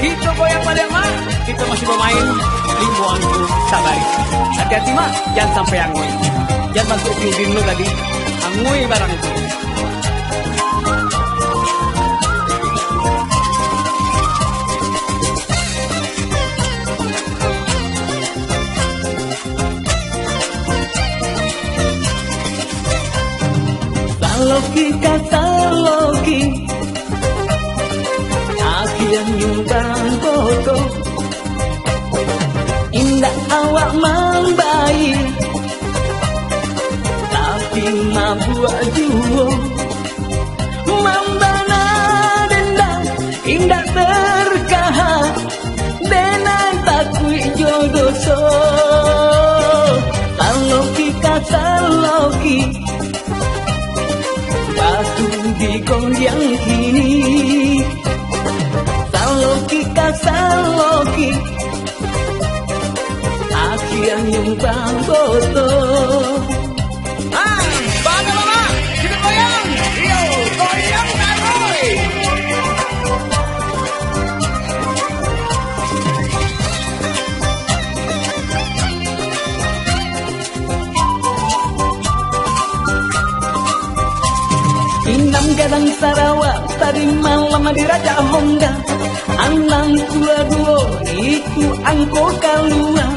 Gitu goyang pada mah. Kita masih bermain limbuanku sabari. Hati-hati mah, jangan sampai angui. Jangan bantu Udin lu tadi. Angui barang itu. Loki kata Loki, aku yang nyumbang foto. Indah awak membayi, tapi mabuak juo. Membana dendam, indah terkahak, denang takui jodoh so. Loki kata Loki, batu digoyang kini. Saloki kasaloki, aku yang nyumbang foto. Bangga mama, kita goyang. Yo, goyang taroy. Inam gadang Sarawak, tadi malam di Raja Honda. Anang tua duo, itu angko kalua.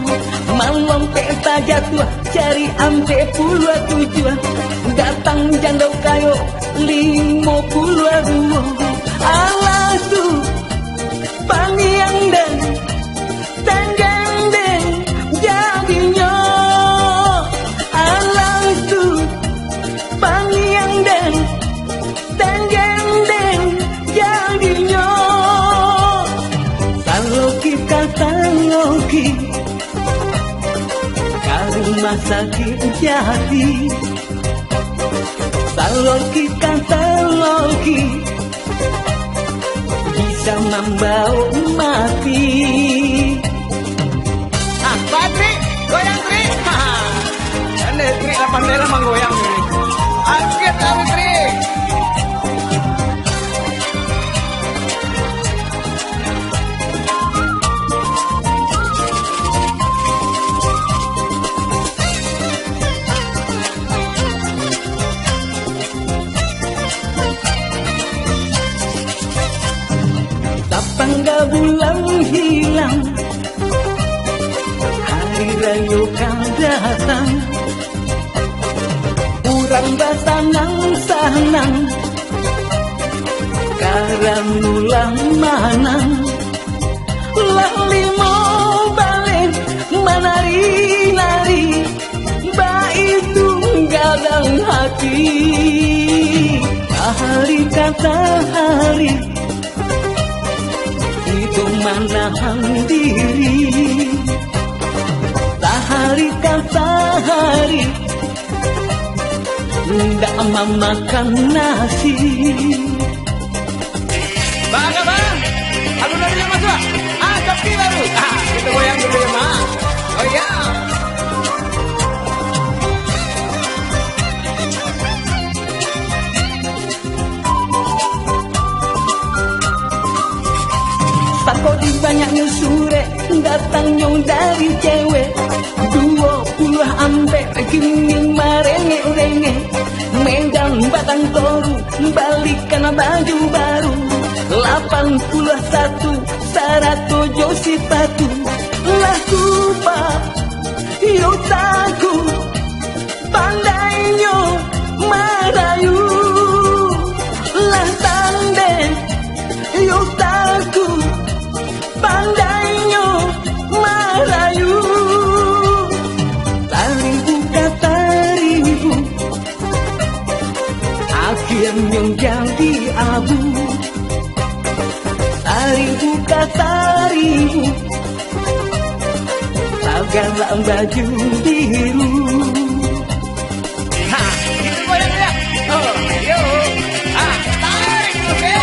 Malam pesta jatuh, cari ampe puluh tujuan. Datang jando kayo, 52. Alasu, pangiang dan tanjang den, jadinya. Alasu, pangiang dan tanjang den, jadinya. Saloki kata Loki, rumah sakit jati. Saloki kata Loki, bisa membawa mati. Patri, goyang Tri. Ane Tri 8 daerah menggoyang ini. Angkat kami Tri. Tangga bulan hilang, hari raya kan datang. Urang basanang sanang, karang ulang manang. Lah limo balik menari-nari, baik tunggal dan hati. Hari kata hari, itu menahan diri. Sehari kan sehari, tidak memakan nasi. Bangga bang, aku dari yang masuk. Tapi baru, kita goyang dulu ya mak. Goyang. Tako di banyak nyusure, datangnya dari cewek. 20 ampe kini merenge-renge. Medan Batang Toru, balik karena baju baru. 81 Saratojo Sipatu. Lah kupa, yo takut, pandainya merayu. Lah tande, yo takut, pandainya merayu. Taribu kataribu, akhirnya jadi abu. Taribu kataribu, tagalah baju biru. Itu goyang ya. Oh, yo. Tarik oke.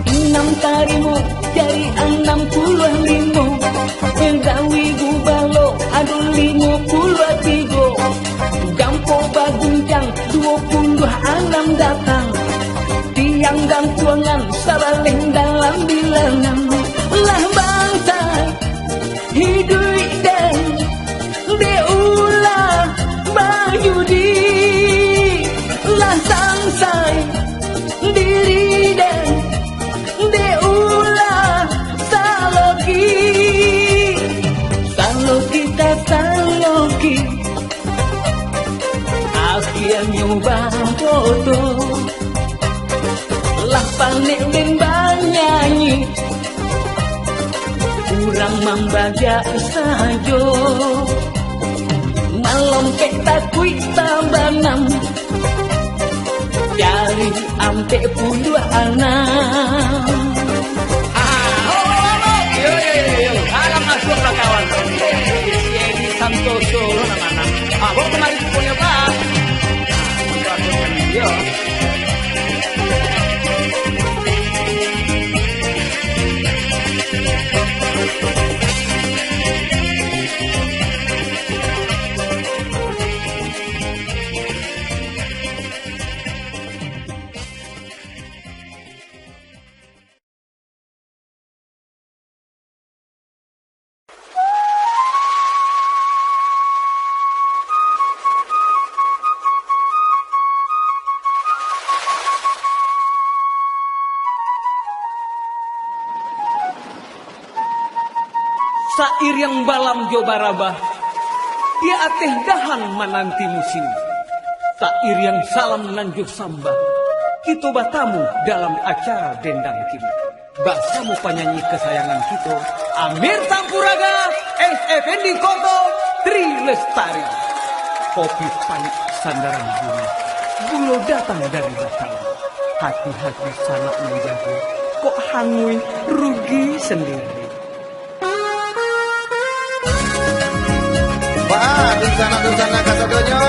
Enam tarimu dari 65. Gawi orang membaga sajo malompek takui tambanam dari ampe puluh anak. Yo. Alam masuk lah kawan. Ini Santoso namanya. Bawa kemari punya Pak. Yo. Sair yang balam jo barabah, ia ateh dahan menanti musim. Sair yang salam nanjuk samba, kita batamu dalam acara dendang kini. Basamu penyanyi kesayangan kita, Amir Sampuraga, S.F.N.D. Koto, Tri Lestari. Kopi panik sandaran bunga, bulo datang dari Batam. Hati-hati sanak menjaga, kok hangui rugi sendiri. Di sana kasadonyo.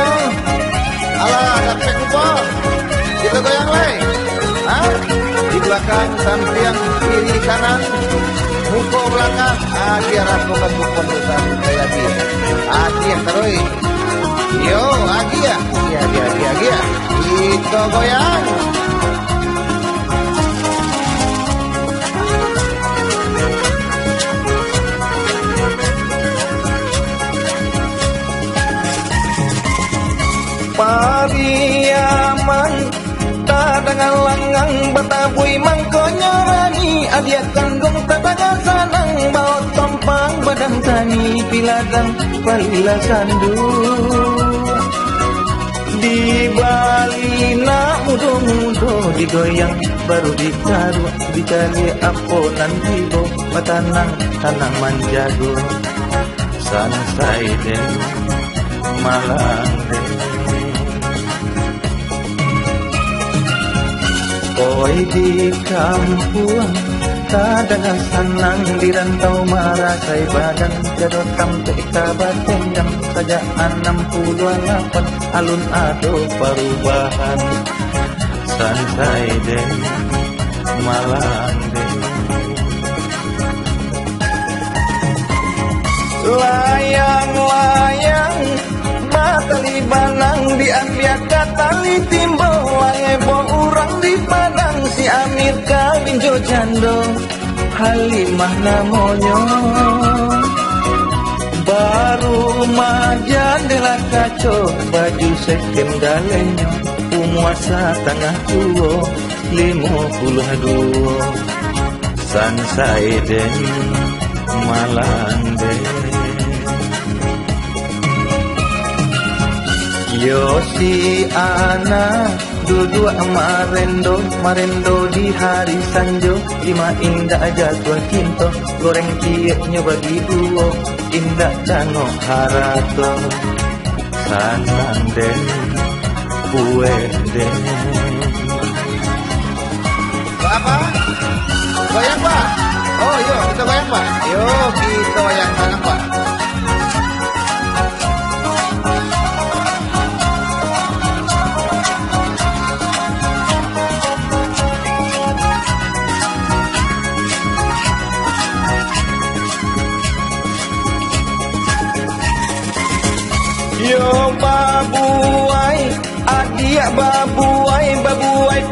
Alah, dapat kupo. Kita goyang leh. Di belakang sampian kiri kanan. Muko belakang. Biar aku kan kupo dosa kayak dia. Yang terus. Yo, Agia. Agia. Kita goyang. Pariaman tadangan langang batabui mangkonyorani adia kandung tadaga sanang bawa tompang badang tani piladang palila sandu di balina mudo-mudo digoyang baru dikaru dicari aponan tibo batanang tanang manjago sansai den malang den. Oi di kampung, kadang sanang di rantau marasai badan jadot sampai kabatendang saja 68 alun ado perubahan sansai den malang den. Layang-layang matali banang diambil katali timbau ebo urang di padang si Amir kawin jo jando Halimah namonyo baru majan dela kaco baju sekem galenyo umuasa tengah tuo 52 sansai den malang den. Yosi ana duduk marendo di hari sanjo lima indah jatuh cinta goreng tieknya bagi duo indah cano harato sanang den kue den. Apa? Goyang Pak? Oh yo kita goyang Pak. Yo kita goyang tangan Pak. Yo babuai, adia babuai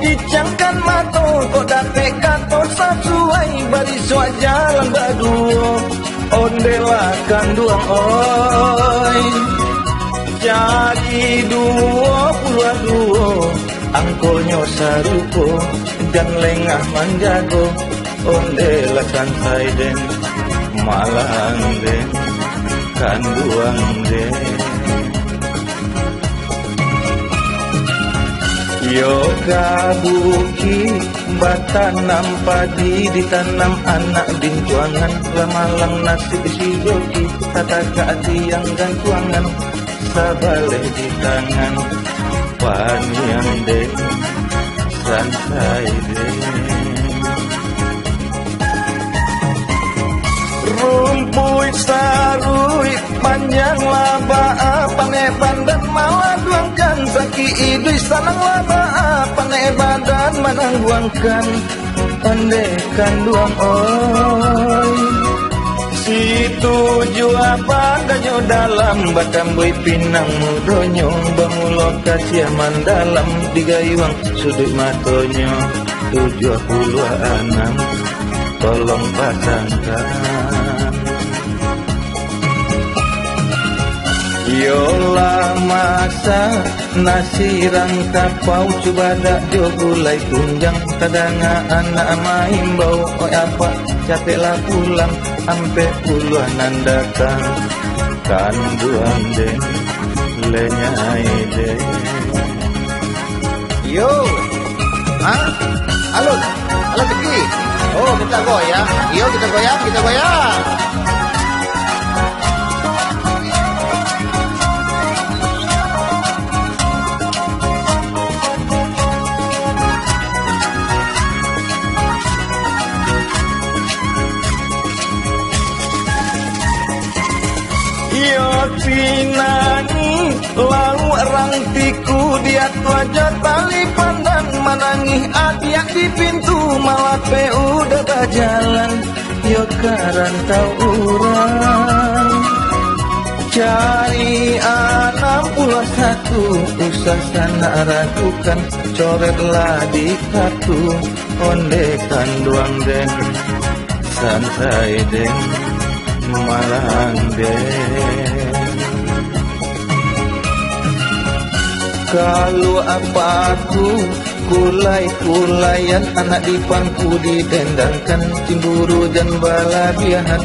dicangkan mato, kok dapet kato sasuai, bariswa jalan baduo, ondelakan duang oi, jadi 22, angkolnya sarupo, dan lengah manjago, ondelakan saiden, malang den, kan duang den. Yo kabuki Batanam padi ditanam anak bintuangan, lamalang nasib si joki kata keadian gantuangan, sabaleh di tangan paniang deh santai deh. Rumput sarui panjang laba paneban dan maladuangkan, saki idui sanang laba paneban dan manangguangkan, pandekan duang oi. Si tuju apa kanyo dalam batambui pinang mudonyo, bangulo kasiaman dalam digayuang sudut matonyo 76 tolong pasangkan. Yola masa nasi rangka pau coba dak jo gulai tunjang, kadanga anak main bau oi apa capeklah pulang ampe puluhan datang kanduan den lenyai den. Yo, halo Teki. Oh, kita goyang. Yo, kita goyang. Pinani lau orang tiku dia wajah tali pandang, menangih adiak di pintu malah pe udah berjalan, yo karantau orang cari 61 usah sana ragukan, coretlah di kartu ondekan duang den santai den malang den. Kalau apa aku kulai-kulayan anak di pangku didendangkan, cemburu dan balabiahan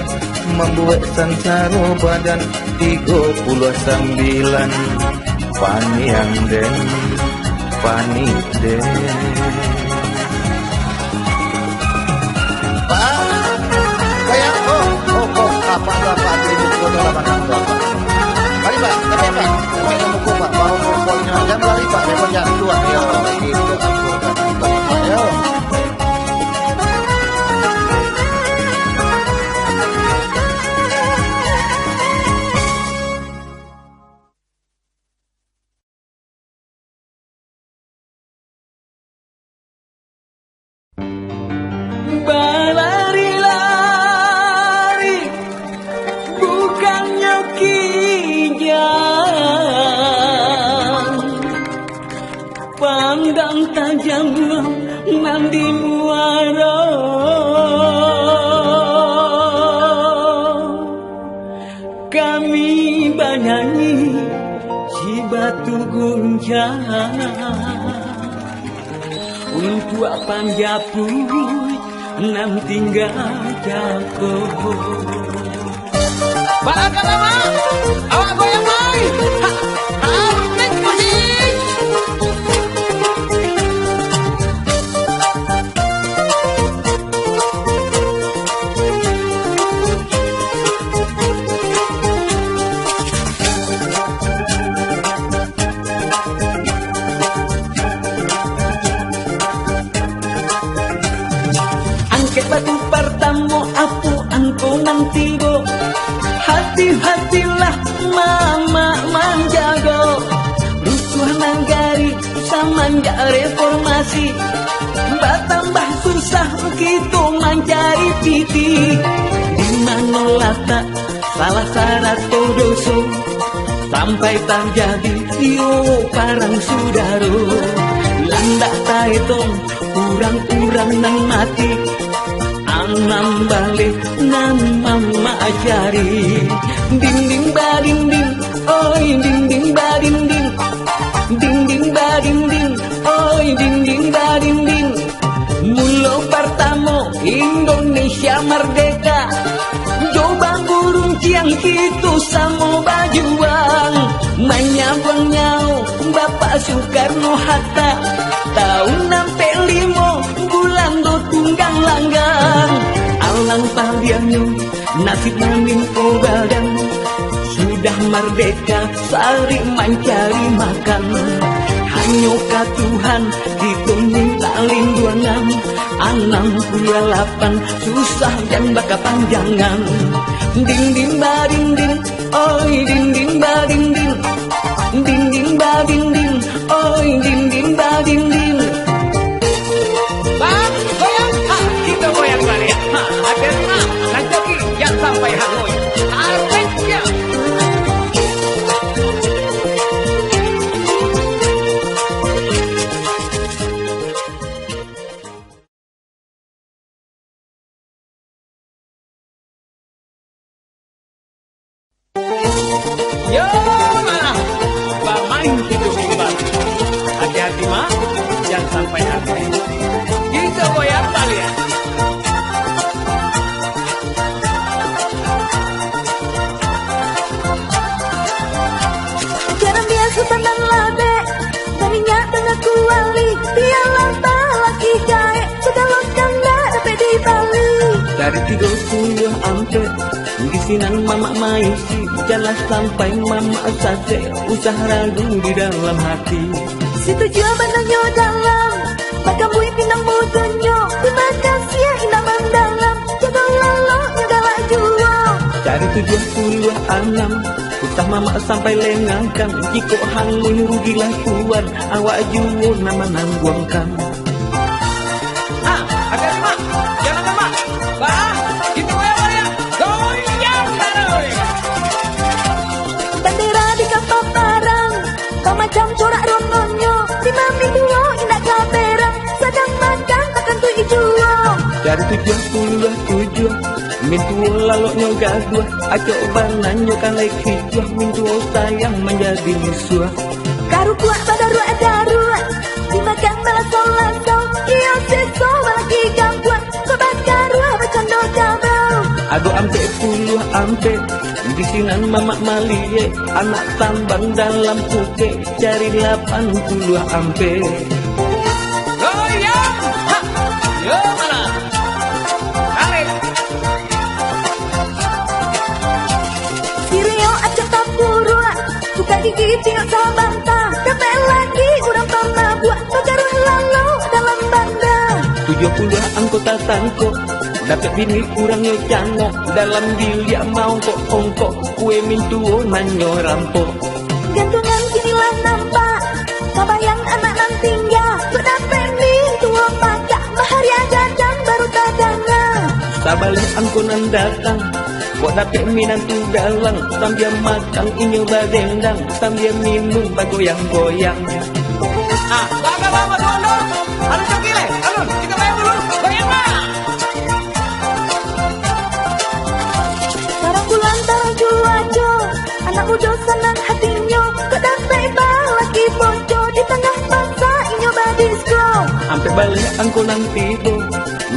membuat sansaro badan 39 paniang den panik den. Apa ibu foto lapangan berapa? Mari Pak, kami buku Pak, baru pokoknya aja melalui Pak, pokoknya dua ya. Ini sudah ya. Pandang tajam mandi muara, kami banyanyi si batu guncang, untuk panjaput nam tinggal jago. Balakan lama, awak goyang mai. Naik musik. Angket batu pertama apu angko nang tibo, hati-hatilah mama manjago, rusuh nanggari samanja reformasi, batambah susah begitu mencari piti, dimana lata salah syarat doso, sampai terjadi yo parang sudaro, landak taetong kurang-kurang nang mati, anam balik nam mama ajari, ding ding bading ding, oi ding ding bading ding, ding ding bading ding, oi ding ding bading ding. Mulo pertama Indonesia merdeka, coba burung ciang itu sama bajuang, menyambang nyau Bapak Soekarno Hatta, tahun 65 bulan dianyo nasib menimpa badan. Sudah merdeka sari mencari makan, hanya ka Tuhan kita minta lindungan. 68 susah dan baka panjangan. Ding ding ba ding ding, oi ding ding ba ding ding. Ding ding ba ding ding, oi ding ding ba ding ding. Bang, goyang, kita goyang balik. Hati-hati mak, nak joki yang sampai hangoy. Artinya. Yo mana, main hidup kembali. Hati-hati mak, jangan sampai hangoy. Kita goyang balik. Jangan biasa tenang lade, tadinya tengah kuali, dia lantar laki gae, segala kanda dapat di Bali. Dari 30 ampe bisinan mama maisi, jalan sampai mama sase, usaha ragu di dalam hati. Situ jua benangnya dalam, maka bui pinang mutunya, terima kasih ya indah mendalam, jaga lalu nyagala jua. Dari 76 usah mama sampai lengangkan, jika hangun rugilah tuan, awak jual nama nangguangkan. Hati-hati mak, jangan mak. Bah, kita goyang balik. Goyang balik. Bendera di kapal parang, kau macam corak rononyo, si mami tua indah kaperang, sedang makan akan tu ijuo. Dari 77 mintu laloknya gaduh, acok bananyo kan lagi juah, mintu sayang menjadi musuh. Karu kuat pada ruat daruat, dimakan malah solasau, iyo seso lagi gangguan, sobat karuah bercanda kabau. Aduh ampe 10 ampe bisinan mama malie, anak tambang dalam puke, cari 80 ampe. Goyang. Yo mana. Tarik. Sirio acak tapurua, suka gigi ciok sabanta, dapat lagi urang pernah buat, pekaruh lalu dalam banda. 70 anggota tangko, dapat bini kurangnya cangok, dalam bilia mau kok ongkok, kue mintuo nanyo rampok. Gantungan kinilah nampak, kabayang anak nan tinggal, berdapat nih tua pakak, baharia jajan baru tadanga. Sabalik angkunan datang, kok dapat minantu dalang, sambil makan inyo badendang, sambil minum bagoyang-goyang. Baga dondo. Alun joki le. Alun, kita goyang dulu. Goyang mak. Tarang bulan tarang juajo, anak muda senang hatinya, kedapai balaki bojo, di tengah bangsa inyo badisco. Ampe balik angkunan tido,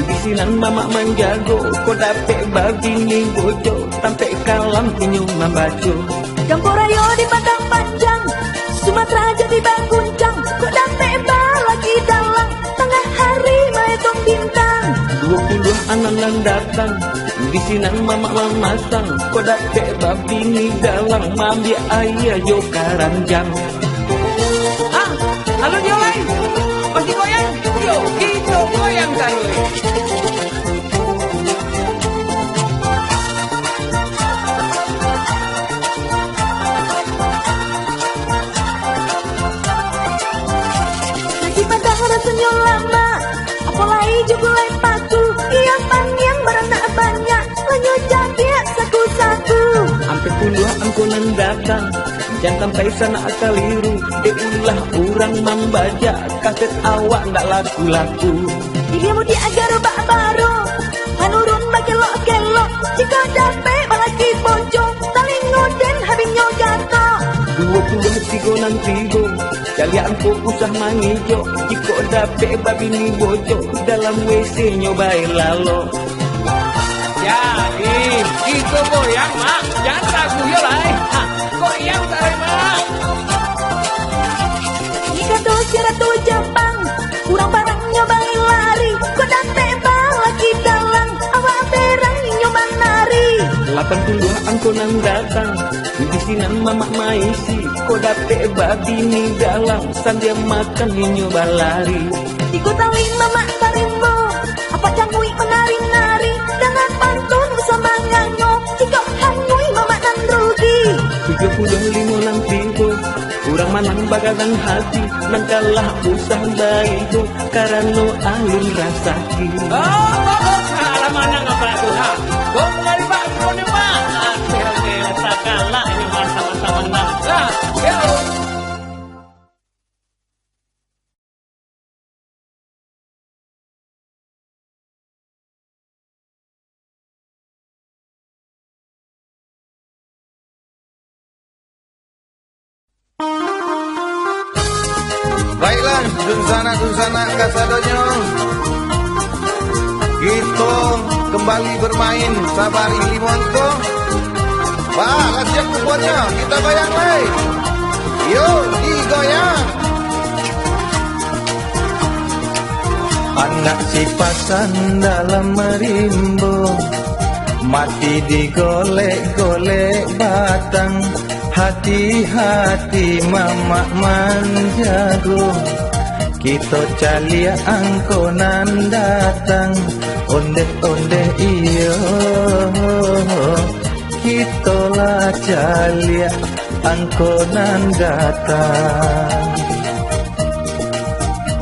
bisinan mama menjago, kok dapat babini bojo, sampai kalam inyo membaco. Gamporayo di padang panjang, Sumatera jadi Bangkuncang, kok dapat balaki dalang, tengah hari maetong bintang. 20 anak yang datang, bisinan mama memasang, kok dapat babini dalang, mambi ayah jo karanjang. Alun yo lain. Masih goyang. Yo, kita goyang kan. Lagi pada rasanya lama, apalagi juga lain patu, iya panjang beranak banyak, lanyo jadi saku-saku. Ampe 10 angkunan datang, jangan sampai sana keliru, ulah orang membaca, kaset awak ndak laku-laku. Dia mau diagar bak baru, hanurun bakelok-kelok, jika dapat balaki bojo, taling ngoden habisnya jatuh. 23 nanti go, kalian kok usah mangijo, jika dapat babini bojo, dalam WC nyobain lalo. Jadi, kita goyang mak. Jangan ragu yo lai. Goyang tarik mak. Jika tuh syarat tuh Jepang, kurang barang nyobain lari, kok dapat balaki dalang, awak berang nyobain 80 angko nan datang bisinan mamak maisi ko dapet babi ni dalam sambil makan ninyo balari Di kota lima mak tarimbo apa cangui menari-nari dengan pantun bersama nganyo jika hanyui mamak nan rugi 35 lang tibo kurang manang bagadan hati nang kalah usah baik karena alun rasaki Alaman na nga pala ito ha. Huwag nga ba? Huwag nga ba? Pero sakala ini sama-sama na. Pero Baiklah, dunsana kasadonyo. Kita kembali bermain Sabari Limonto. Lah siap kumpulnya, kita goyang lagi. Yuk, digoyang. Anak si pasan dalam merimbo, mati digolek-golek batang. Hati-hati mamak manjago, kita calia angkonan datang. Onde-onde iyo, kita lah calia angkonan datang.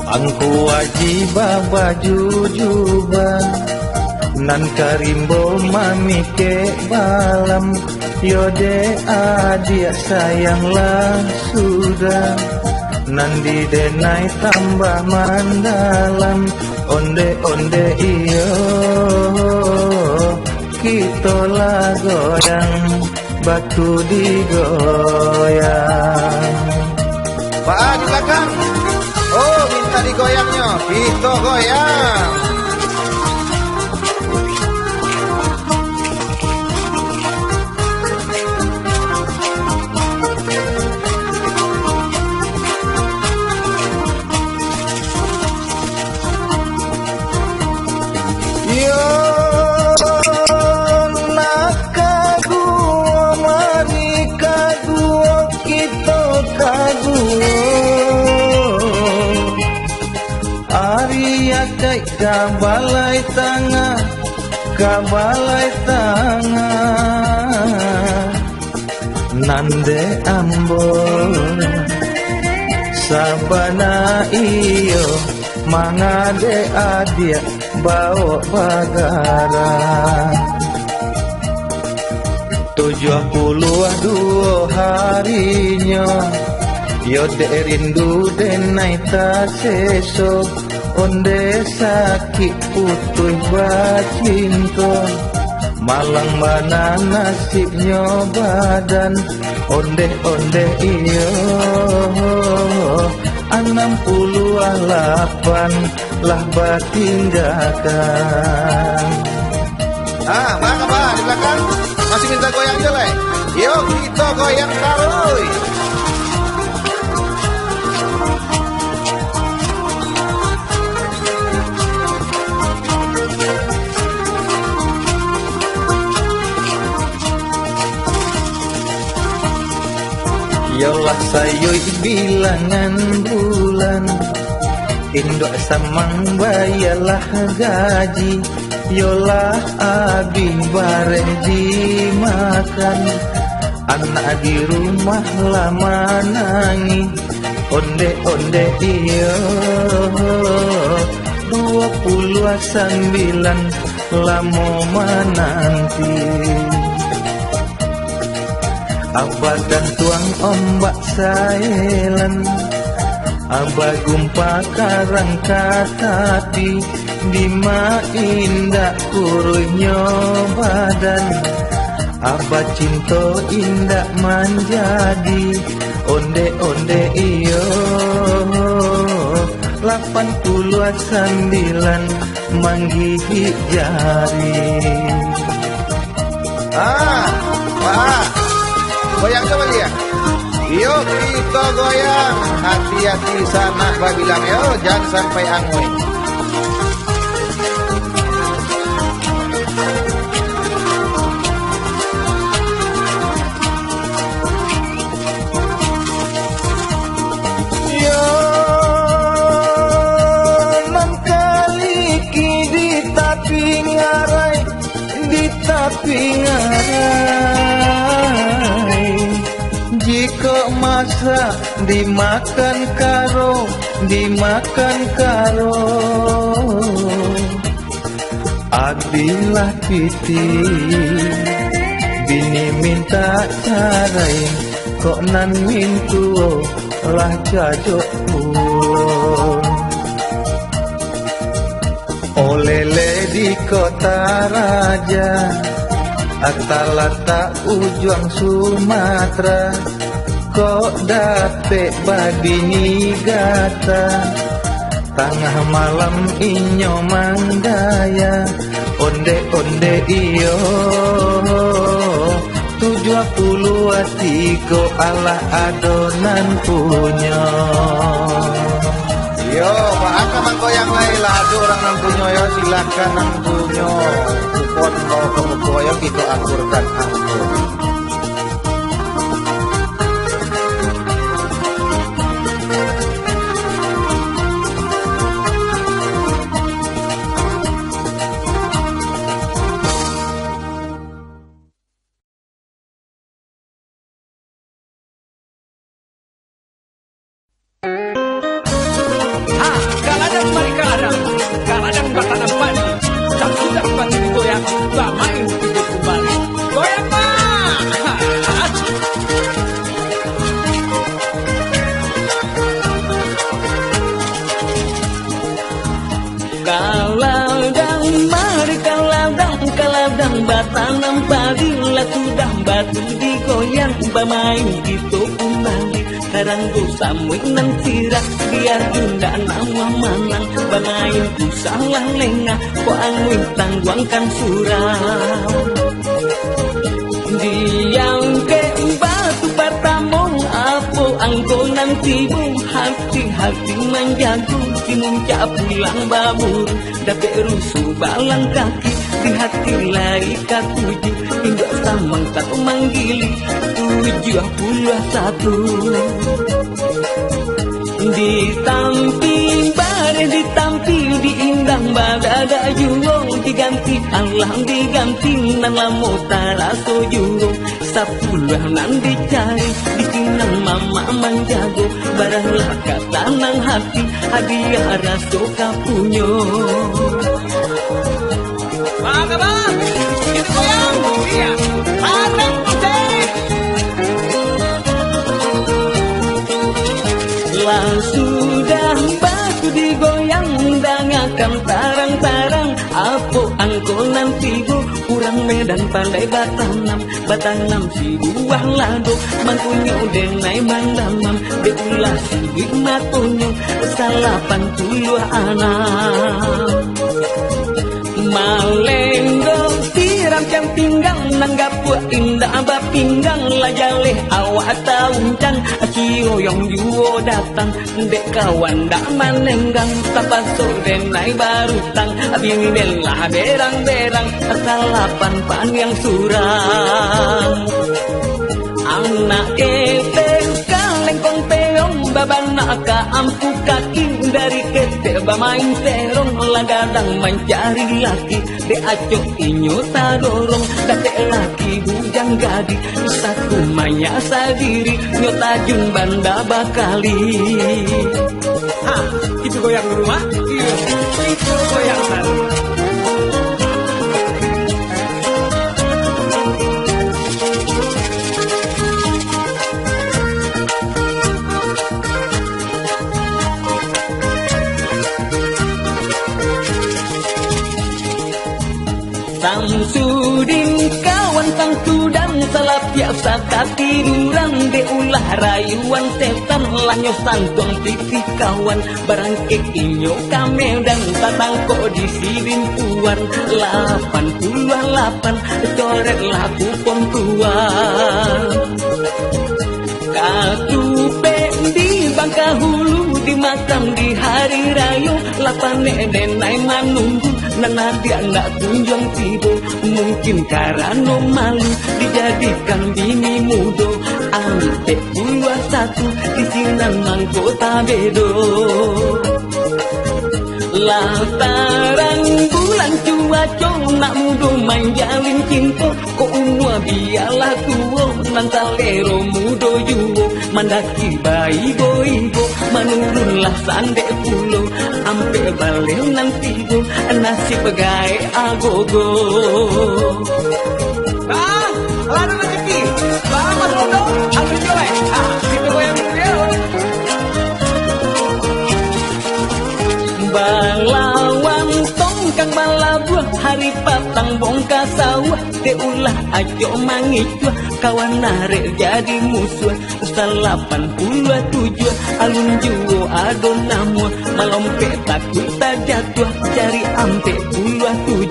Angku wajib baju jubah, nan karimbo mami ke balam. Yode adik sayanglah sudah, nandi denai tambah mandalam. Onde-onde iyo, kita lah goyang, batu digoyang. Pak di belakang, oh minta digoyangnya, kita goyang. Kabalai tangah nande ambon sabana iyo mangade adia bawa bagara 72 harinya yode rindu denai tak sesok. Onde sakit putus bacinto, malang mana nasibnya badan. Onde-onde iyo, 68 lah batinggakan. Bang, di belakang masih minta goyang jelek. Yuk kita goyang taruh. Yolah sayoi bilangan bulan, indok samang bayalah gaji. Yolah abi bareng dimakan, anak di rumah lama nangi. Onde-onde iyo, 29 lamo menanti. Abah dan tuang ombak sailan, abah gumpa karang katati, dima indah kurunya badan. Abah cinta indah manjadi, onde-onde iyo, 89 manggigit jari. Pak, goyang coba dia. Yuk kita goyang. Hati-hati sana Pak bilang yo, jangan sampai angui. puasa dimakan karo Adilah piti bini minta carain kok nan mintu lah jajok pun olele di kota raja Atalata ujung Sumatera kok dapet badini gata tengah malam inyo manggaya onde iyo 73 ala adonan punya Yo, Pak Aka manggoyang Laila, ada orang nang punyo yo, silakan nang punyo. Kupon mau kemukoyo kita akurkan angkur. Kaladang batanan padi, tak sudah padi digoyang, main hidup kembali. Goyang mah. Kaladang mari kaladang batanan padi lah sudah batu digoyang, main hidup kembali. Karang dosa muinan sirak biar indah nama manang banain ku salah lengah ko angin tangguangkan surau diang ke batu pertamong apo anggonan tibung hati-hati menjago timuncak pulang babur dapet rusuh balang kaki di hati lai katuju indah samang tak manggili 71 ditamping bare ditampil diindang badada jurong diganti Allah diganti nan lamo taraso jurong 10 nan dicari dikinang mama manjago barang laka tanang hati hadiah raso kapunyo Bang, itu goyang, iya, panen putih. Lah sudah batu digoyang dangakan tarang-tarang apo angkonan tigo kurang medan pandai batanam si buah lado mangkunyo denai mandamam deulah si duit matunyo 80 anak malenggo tiram jam pinggang nanggap indah abah pinggang lajaleh awak tauncan ciyoyong juwo datang dek kawan dak manenggang tapaso denai barutang abini belah berang-berang salapan pan yang surang anak keteng kalengkong peong babana ka ampu kaki dari kete bamain terong lagadang mencari laki de acok inyo tarorong date laki bujang gadi satu maya sadiri nyotajun banda bakali Ha, itu goyang rumah? Iya, itu goyang sana. Samsudin kawan sang tudang salah biasa katiduran deulah rayuan setan lanyo santong titi kawan barang inyo kamedang tatangko di sidin tuan 88 coret laku pontuan katupe di Bangka Hulu dimakam di hari raya 8 nenai manunggu nana dia nggak kunjung tibo mungkin karena malu dijadikan bini mudo ante 21 di sinan manggota bedo lantaran bulan cuaca nak mudo manjalin cinta kok umur biarlah tua nan talero mudo yuwo mandaki bayi boibo manurunlah sandek pulo ampe balik nanti go nasib gae agogo. Bang, ada rezeki. Bang, Mas Rondo, ambil coba. Kita goyang dulu ya. Balawan tongkang balabuah hari patang bongka sawah teulah ajo mangijua kawan narik jadi musuh 87 alun juwo adon namu malompet takut tak jatuh cari ampe 27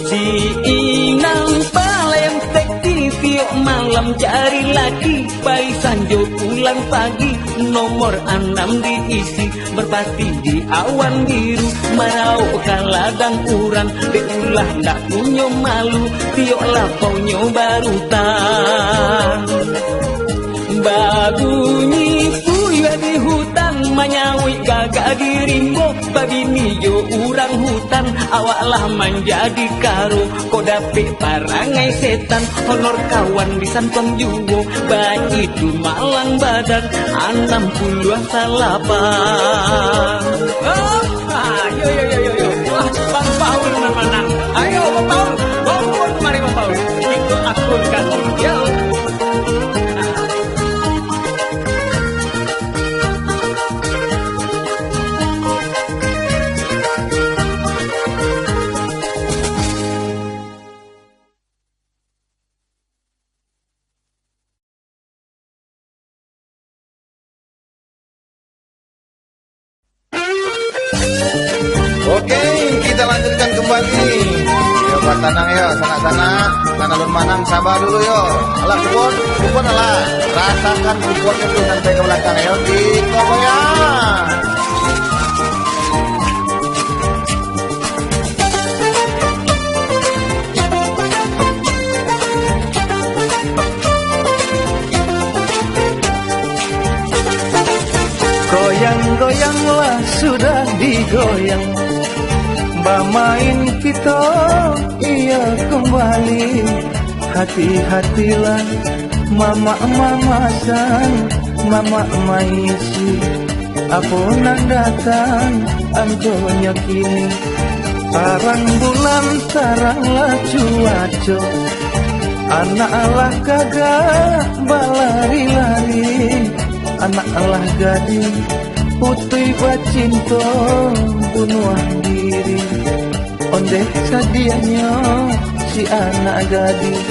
si inang palayang tekti tiok malam cari lagi pai sanjo pulang pagi nomor 6 diisi berpasti di awan biru marau kaladang kurang beulah ndak punya malu tiok lapau nyoba rutan babunyi puya di hutan manyawi gagak di rimbo babini yo urang hutan awaklah menjadi karo kau dapet parangai setan honor kawan di santong juwo bayi itu malang badan 60 salapan. Yo. Wah, Bang Paul menang. Ayo Bang Paul, bangun mari Bang Paul. Ikut akurkan. Yo. Oke, kita lanjutkan kembali. Yo buat tanang yo, sana-sana, tanalun manang sabar dulu yo. Alah kupon alah. Rasakan kuponnya tuh sampai ke belakang yo di kokoyang. Goyang-goyanglah sudah digoyang Bamain kita ia kembali Hati-hatilah mama-mamasan Mama maisi Apunan datang angkonya kini Tarang bulan taranglah cuaco Anak Allah kagak balari-lari Anak Allah gading putih bacinto bunuh diri Onde sadianya si anak gading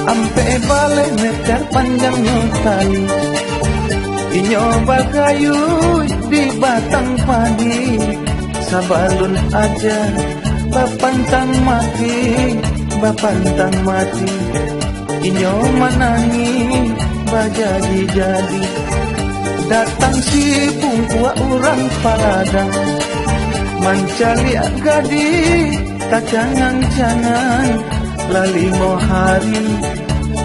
Ampe balik meter panjangnya tali Inyo bakayu di batang padi Sabalun aja bapantang mati Inyo manangi bajadi-jadi Datang si pungkua orang paladang Mencari gadi tak cangan-cangan Lalimo hari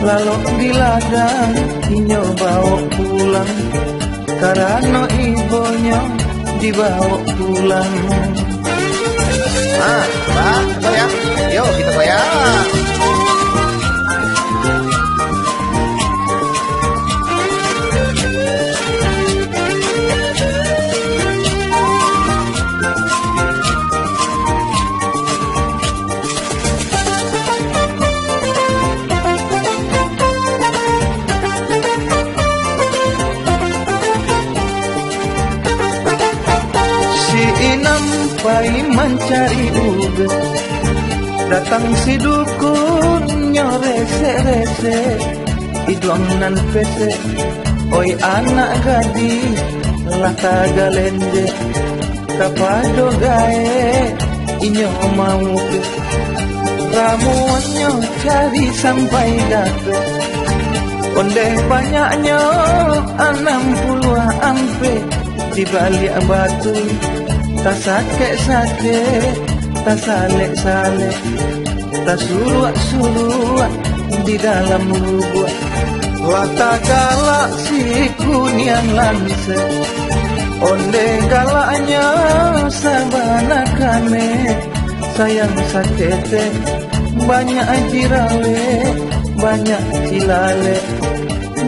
lalu di ladang Inyo bawa pulang Karena ibunya dibawa pulang Bang, goyang. Yo kita goyang. Pai mencari uga Datang si dukun nyorese-rese Iduang nan pese Oi anak gadi Lah kagalende Kapado gae Inyo mau ke Ramuannya cari sampai dake Onde banyaknya 60 ampe Di balik batu Tak sakit-sakit, tak salek-salek, tak suruak-suruak di dalam lubuk. Lata galak si kuniang lanse, onde galaknya sabana kame, sayang sakete banyak jirale, banyak cilale,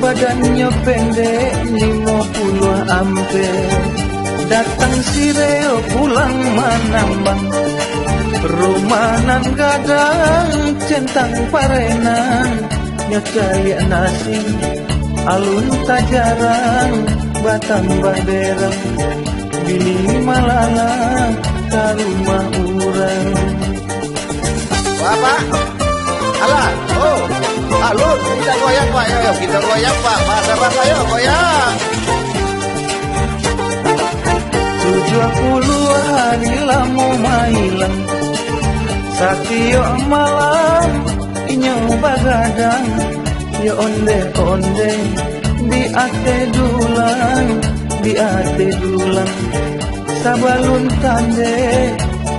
badannya pendek 50 ampe. Datang si Reo pulang manambang, rumahan gadang centang parenan, nyocali nasi alun tak jarang, batang baderang bini malalang ke rumah urang. Pak, alah, oh, alun, kita goyang Pak, ayo kita goyang Pak, bahasa ayo goyang. 70 hari lama mailang, satio malam inyo bagadang, yo onde di ate dulang, sabalun tande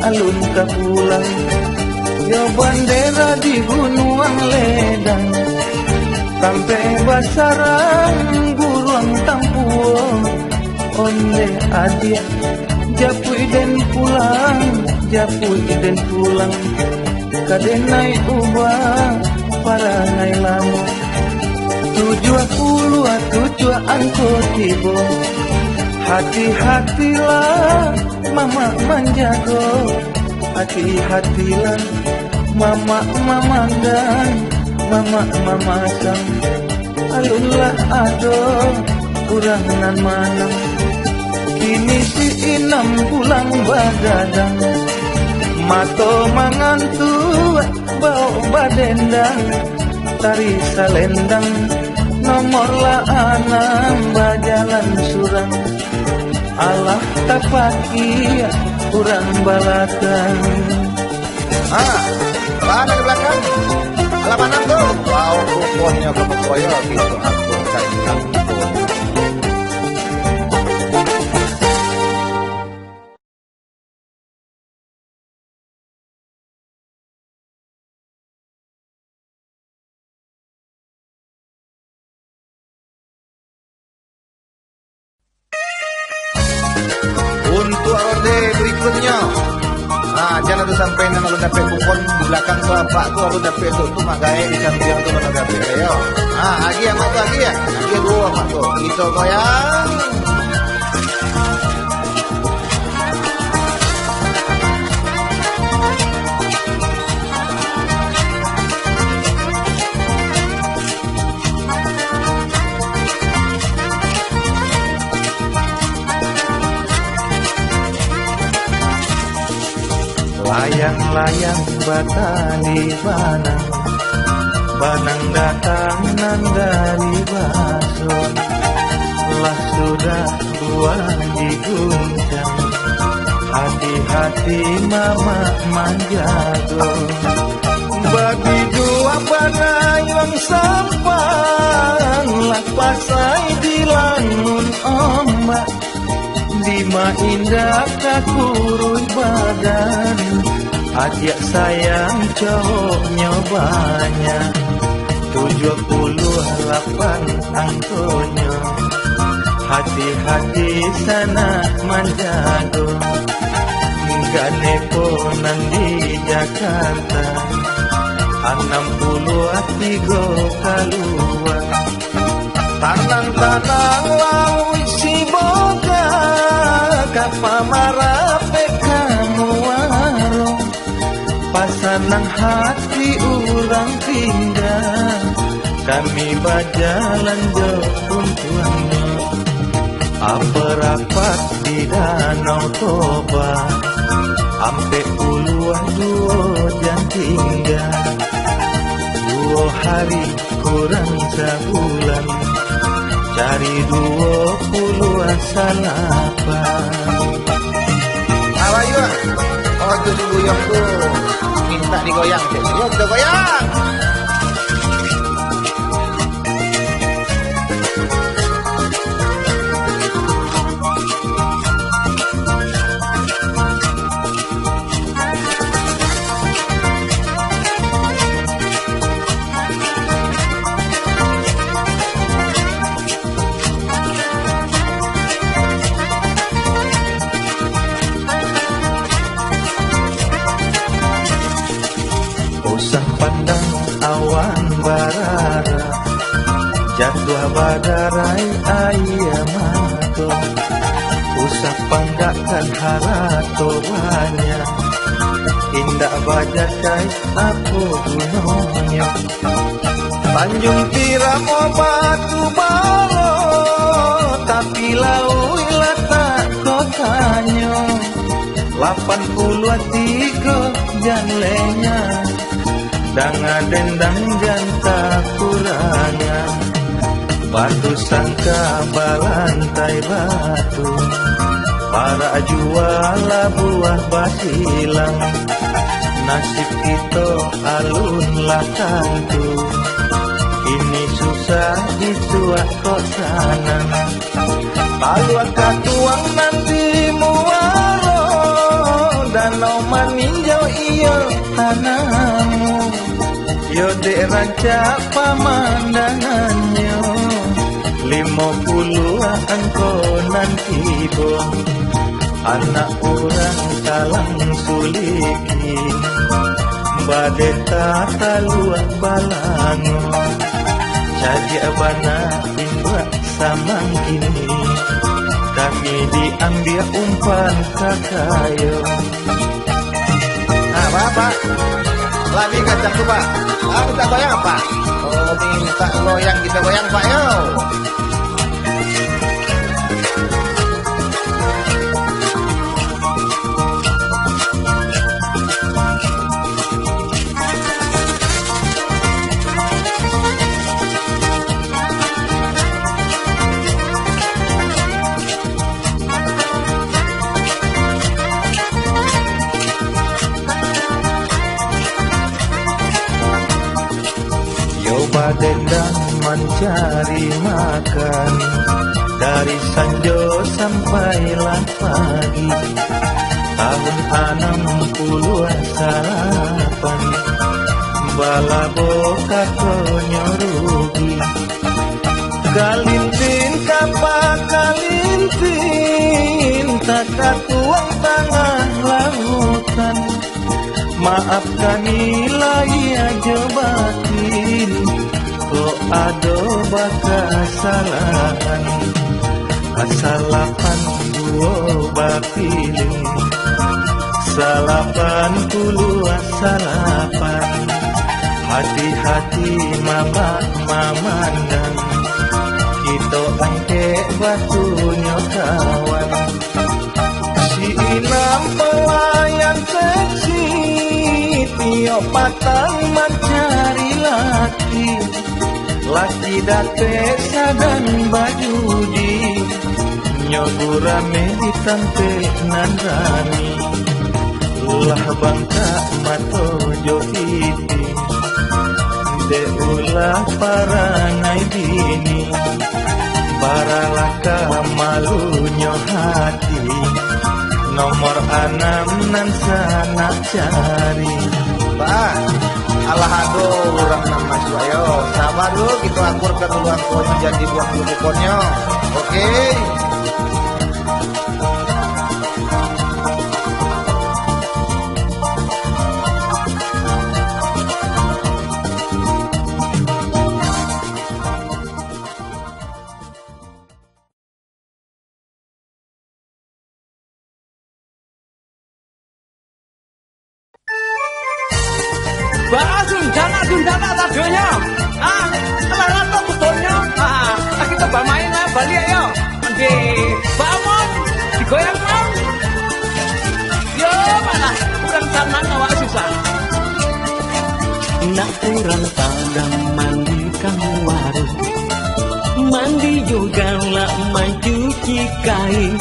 alun kapulang, yo bandera di gunung ledang, sampai basarang guruang tampuang, onde adia japui den pulang, kadenai ubah parangai lama. 70 angkot tibo, hati-hatilah mama menjago, hati-hatilah mama mamandang, mama mamasang, alunlah ado urangan manang. Kini si Inam pulang bagadang, mato mangantu bau badendang, tari salendang, nomor la anam bajalan surang, alah tapaki urang balakang. Mana di belakang? Alah mana tuh? Wow, kuponnya ke koyo gitu aku sayang. Untuk ronde berikutnya, jangan tuh sampai nang lu dapat kupon di belakang tuh apa tuh lu dapat tuh magai di samping tuh lu dapat ayo. Lagi yang mana lagi ya? Lagi dua mak tuh. Itu goyang. Layang-layang batali banang datang nan dari baso, lah sudah buah diguncang, hati-hati mama manjago. Bagi dua banayang sampan, lah pasai di langun ombak, lima indah kakurui badan, ajak sayang cowoknya banyak, 78 angkonya, hati-hati sana manjago, gak neponan di Jakarta, 63 keluar, tanang-tanang laut si boga, kapamarape kamu warung, pasanang hati urang pindah, kami bajalan jauh tuannya, apa rapat di Danau Toba, ampe puluhan 2 jam tinggal, 2 hari kurang sebulan, cari 20 salapan. Apa yuk? Oh itu si Buyong tuh minta digoyang. Yuk kita goyang. badarai ayamato usah panggakkan harato banyak indah bajakai apa gunanya Tanjung Tiram batu balo tapi lauilah tak kotanya 83 janlenya Danga dendang janta kurangnya Batu sangka balantai batu Para juala buah basilang Nasib kita alun lakantu Ini susah disuak kok sana Kalau katuang nanti muaro Danau maninjau iyo tanahmu Yo dek rancak pemandangannya 50-an konan tiba Anak orang talang suliki Badeta taluah balango Cari abana imbuat samang kini Kami diambil umpan kakayo Nah, Bapak, lagi kacang tuh, Pak. Minta goyang apa? Oh, minta goyang, kita goyang, Pak, yo. Dendang mencari makan dari sanjo sampailah pagi tahun 68 bala boka konyorugi kalintin kapak kalintin tak katuang tengah lautan maafkan ilahia jebatin kok ada bakasalahan asalapan dua bapiling salapan puluh asalapan hati-hati mama mamandang kita angke batunya kawan si inam pelayan seksi tiap patang mencari laki laki date sadan bajudi nyogurame di tampe nandani ulah bangka mato johiti de ulah parangai bini baralaka malunya hati nomor 6 nan sana cari Pak, alahado orang nama suayo. Sabar dulu, kita akurkan dulu angkonya, jadi buang dulu kuponnya. Oke. Sundana radionya. Sekarang tuh kutonya. Kita bermain lah, balik ayo. Di bangun, digoyang bang. Yo mana? Bukan sana awak susah. Nak kurang padang mandi kamu warung. Mandi juga lah mencuci kain.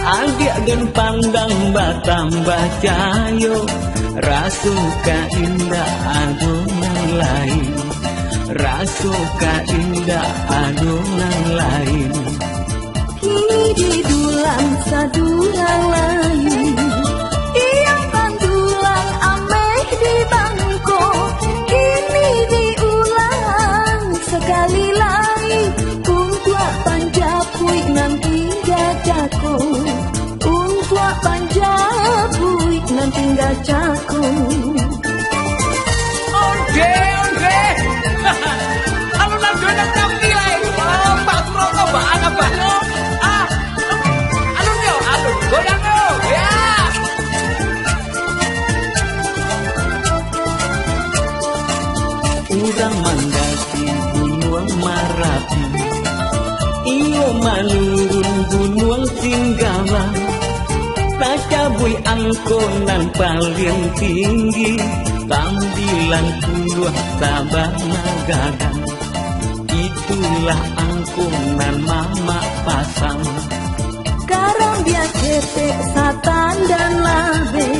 Adik dan pandang batam bacayo. Rasuka indah adonan lain Rasuka indah adonan lain Kini di dulang sadulang lain Iyang pandulang ameh di bangko Kini diulang sekali lagi Untuk panjapui nanti jajako Untuk panjapui nanti jajako Onde Alun-alun nak tampil urang mandaki gunung Marapi, iyo manurun gunung Singgala, tak cabui angkonan paling tinggi, sambilan puluh Sabah Magadan, itulah angkonan mama pasang. Sekarang dia cetek satan dan labe,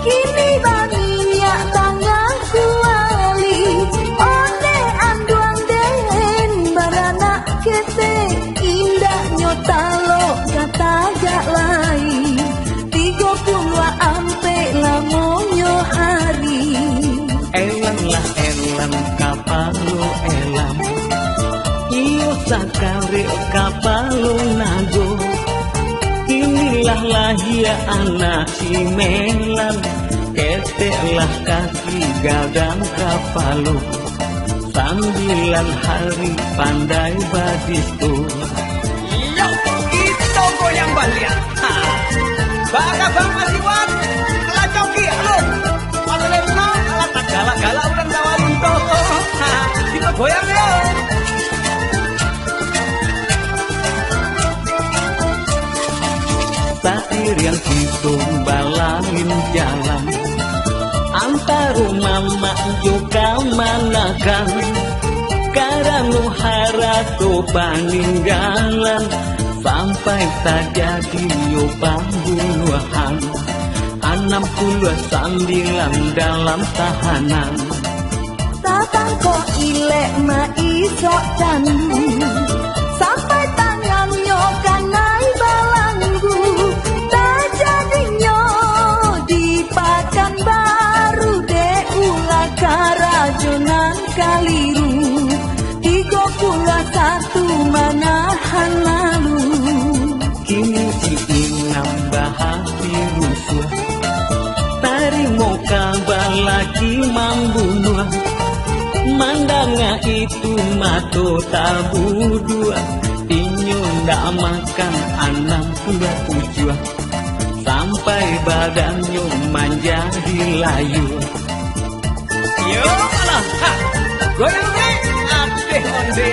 kini baninya tangan kuali, onde anduang den baranak ketek, indah nyotalo kata gak lain, 30 ampe lamonyo hari. Elang lah elang kapalo elang, iyo sakare kapalo nago, inilah lahir anak si melan, keteklah kaki gadang kapalo, 9 hari pandai badisto. Yo, itu goyang balian. Baka bang masiwan, ala coki alun. Pasalena ala tak galak-galak udah tawalun to. Kita goyang yo. Sair yang hitung balangin jalan, antara mama juga manakan, karena harato paninggalan, sampai terjadi yo pembunuhan, 69 dalam tahanan. Tatang kok ilek ma iso candu, sampai tangannya kanai balanggu, tak jadinya dipakan baru de ulah karajonan Kaliru, 31 manahan lalu. Kini si Inam bahasi rusuh, tarimo kabar lagi membunuh, mandanga itu mato tabu dua, inyo ndak makan 67, sampai badannya menjadi layu. Yo, alah. Goyang deh. Adeh onde.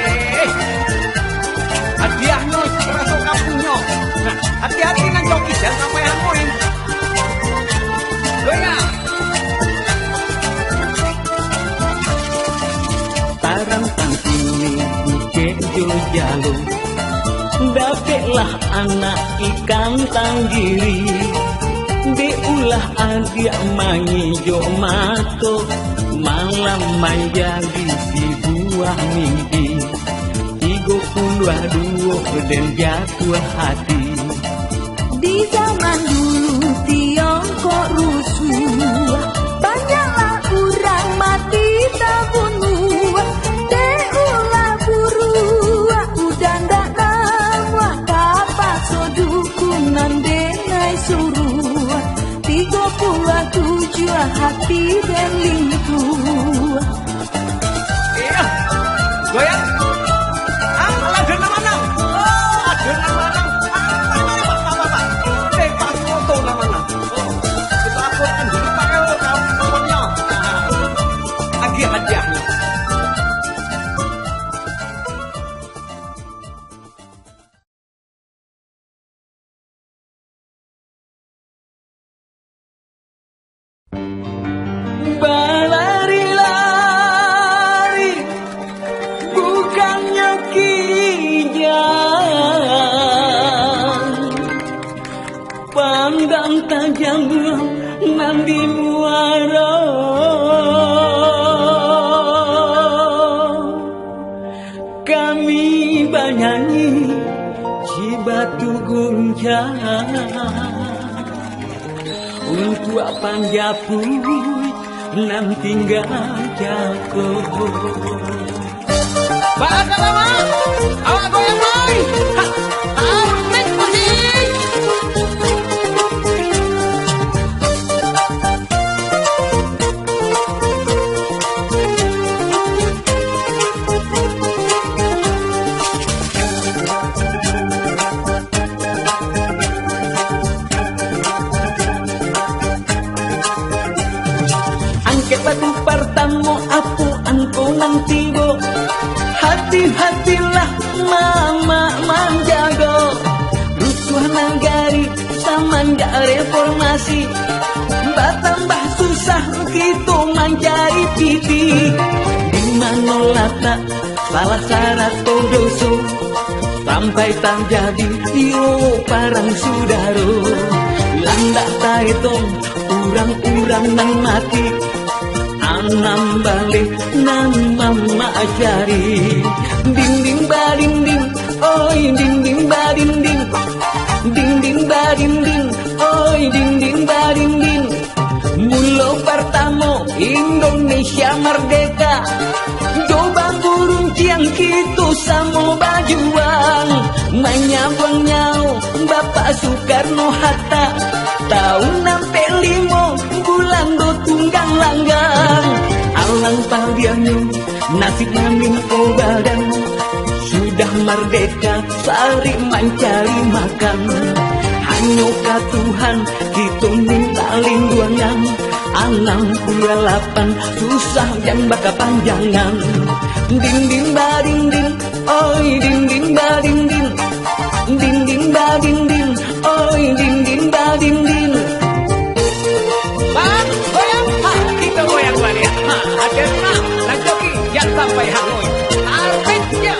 Hadiahnya terasa kapunya. Nah, hati-hati nang joki jangan sampai hamuin. Goyang. Tarang tangkini bukit jalo, dapetlah anak ikan tanggiri, diulah adia mangijo mato, malam menjadi si buah mimpi, 32 dan jatuh hati. Di zaman dulu Tiongkok rusuh, banyaklah orang mati tak bunuh, deulah buru udah ndak nama kapaso dukunan denai suruh, 37 hati dan lingkuh. Iya. Goyang. Alah dena manang. Oh, dena manang. Pak. Pas foto namanya. Oh, itu aku kan dulu pakai kawannya. Lagi hadiahnya. Berlari-lari bukannya kijang, pandang tajam nanti muara, kami bernyanyi Cibatu Guncang, untuk panjapui nam tinggal jauh. Baka lama. Awak goyang boy. Nek musik. Angke batu pertama apu angko Hati-hatilah mama manjago, rusuh nagari samanda reformasi, batambah susah kita mencari titik. Di mana letak salah syarat dosa, sampai terjadi yo parang sudaro. Landak taitong urang-urang nang mati, anam balik nang mama ajari. Ding ding ba ding ding, oi ding ding ba ding ding, ding ding ba ding ding, oi ding ding ba ding ding. Mula pertama Indonesia merdeka, coba burung ciang kita sama bajuang, menyambang nyau Bapak Soekarno Hatta, tahun 65 bulan do tunggang langgang. Alang paliannya nasib menimpa badan, sudah merdeka sari mencari makan. Hanya ka Tuhan kita minta lindungan, 68 susah dan baka panjangan. Ding ding ba ding ding, oi ding ding ba ding ding, ding ding ba ding ding, oi ding ding ba ding ding. Bang, goyang, kita goyang balik. Akhirnya nak joki yang sampai hangoi. Arpetnya.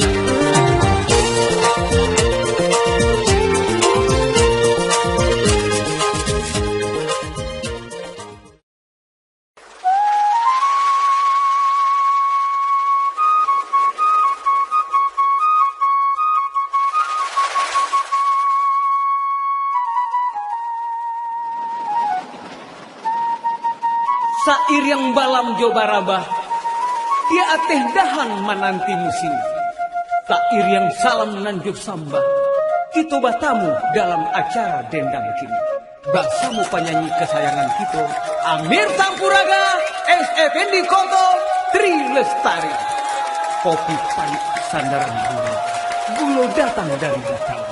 Sair yang balam jobarabah, dia ateh dahan menanti musim. Sair yang salam nanjuk sambah, kita batamu dalam acara dendang kini. Bersama penyanyi kesayangan kita, Amir Sampuraga, S.Effendi Koto, Tri Lestari. Kopi pahit sandaran gula datang dari datang.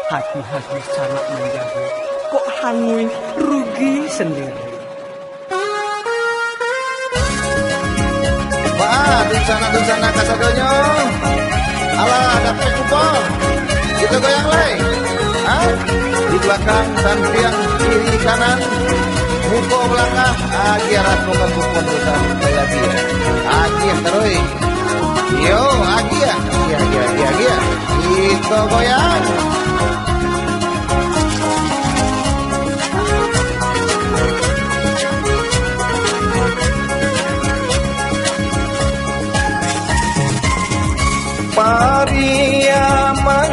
Hati-hati sangat menjaga, kok hangui rugi sendiri. Di sana kasadonyo. Alah, dapat kupon. Kita goyang lagi. Di belakang sampian kiri kanan, muka belakang. Agiaran muka kupon dosa kayak dia. Agian terus. Yo, agian. Kita goyang. Pariaman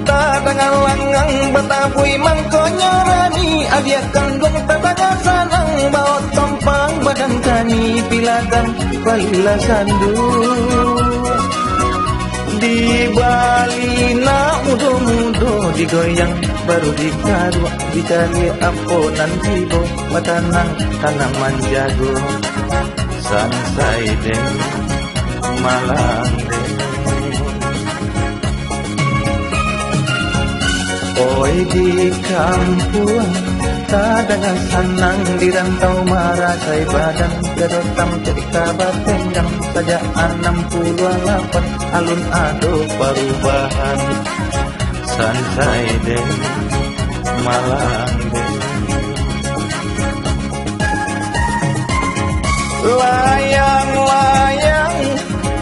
tadangan langang batapui mangkonyorani adia kandung tadangan sanang bawa tompang badan kani piladan balila sandu di balina mudo-mudo digoyang baru dikadua dicari amponan tibo matanang tanaman jago sansai deng malang deng. Oi di kampung, tadangan sanang di rantau marasai badan, gadotam cerita batendang saja 68 alun ado perubahan, sansai deh, malang deh. Layang-layang,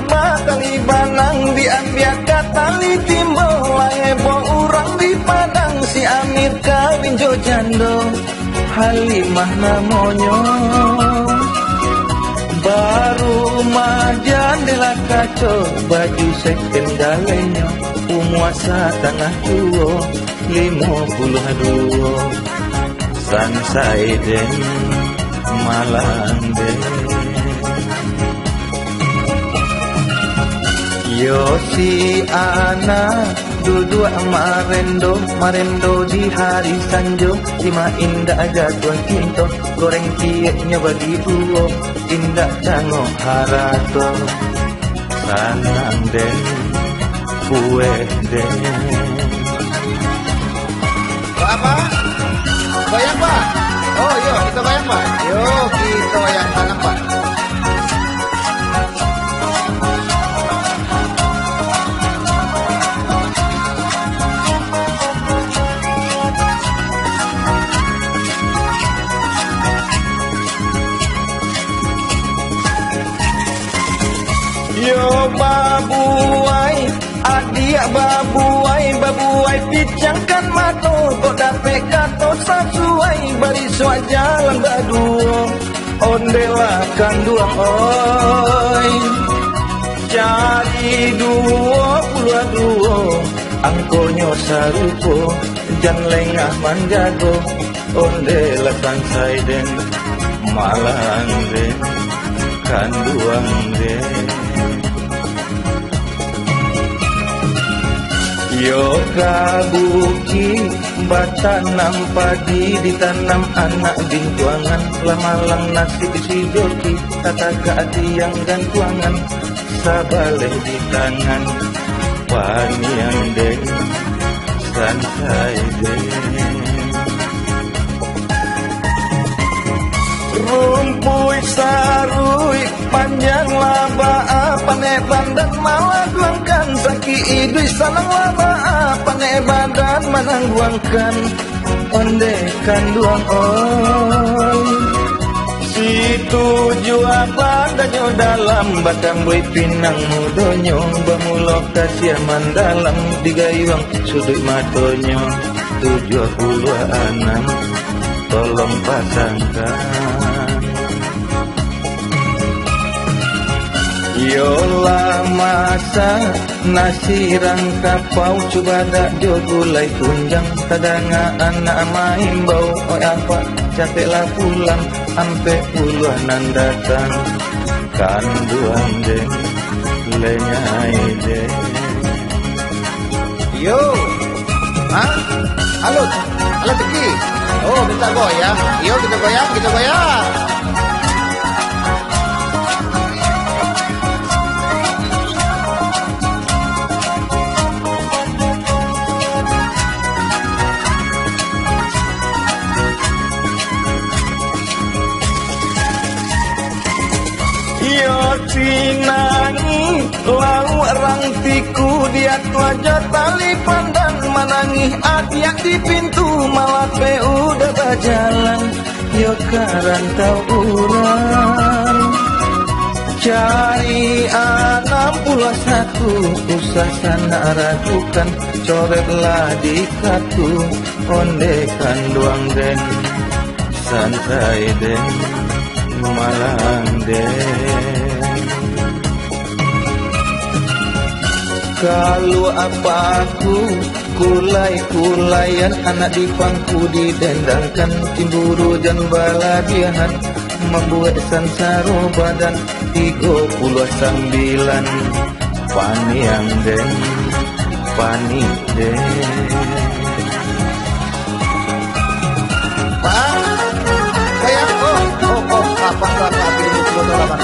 bakali banang diambil katali timbul, hebo urang di Padang si Amir kawin jo jando Halimah namonyo baru majan dela kaco baju second dalenyo umuasa tengah tuo 52 sansai den malang den yo si anak dua marendo di hari sanjo lima indah jatuh kinto goreng kieknya bagi duo indah cango harato sanang den kue den. Apa? Goyang Pak? Oh yo kita goyang Pak. Yo kita goyang tangan Pak. Yo babuai, adik babuai picangkan mato, kok dapet kato sesuai, bari suat jalan berdua, ondelah kan duang oi. Cari 22, angkonyo sarupo, jan lengah manjago, ondelah kan saiden, malang den, kan duang den. Yo kabuki batanam padi ditanam anak bintuangan, lamalang nasi si joki kata keadiang dan tuangan, sabaleh di tangan paniang den santai den. Rumpui sarui panjang laba pane bandan malah guangkan, saki idui sanang laba pane badan manang guangkan, onde kan duang oi. Situ jua badanyo dalam batang boy pinang mudonyo, bamulok kasia mandalam digayuang sudut matonyo, 76 tolong pasangkan. Yolah masa nasi rangkapau coba dak jo gulai tunjang, tadanga anak main bau oi apa capeklah pulang ampe puluhan datang, kan duang den lenyai den. Yo, halo Teki. Oh, minta goyang. Yo, kita goyang. Yo cinangi lau orang tiku, dia tuaja tali pandang manangi adiak di pintu, malah pe udah berjalan yo karantau urang. Cari 61 usah sana ragukan, coretlah di kartu, ondekan duang den santai den malang den. Kalau apa aku kulai-kulayan, anak di pangku didendangkan, cimburu dan baladiahan, membuat sansaro badan 39, paniang den pani den. Pak, kayak apa pilih foto 86 Bapak?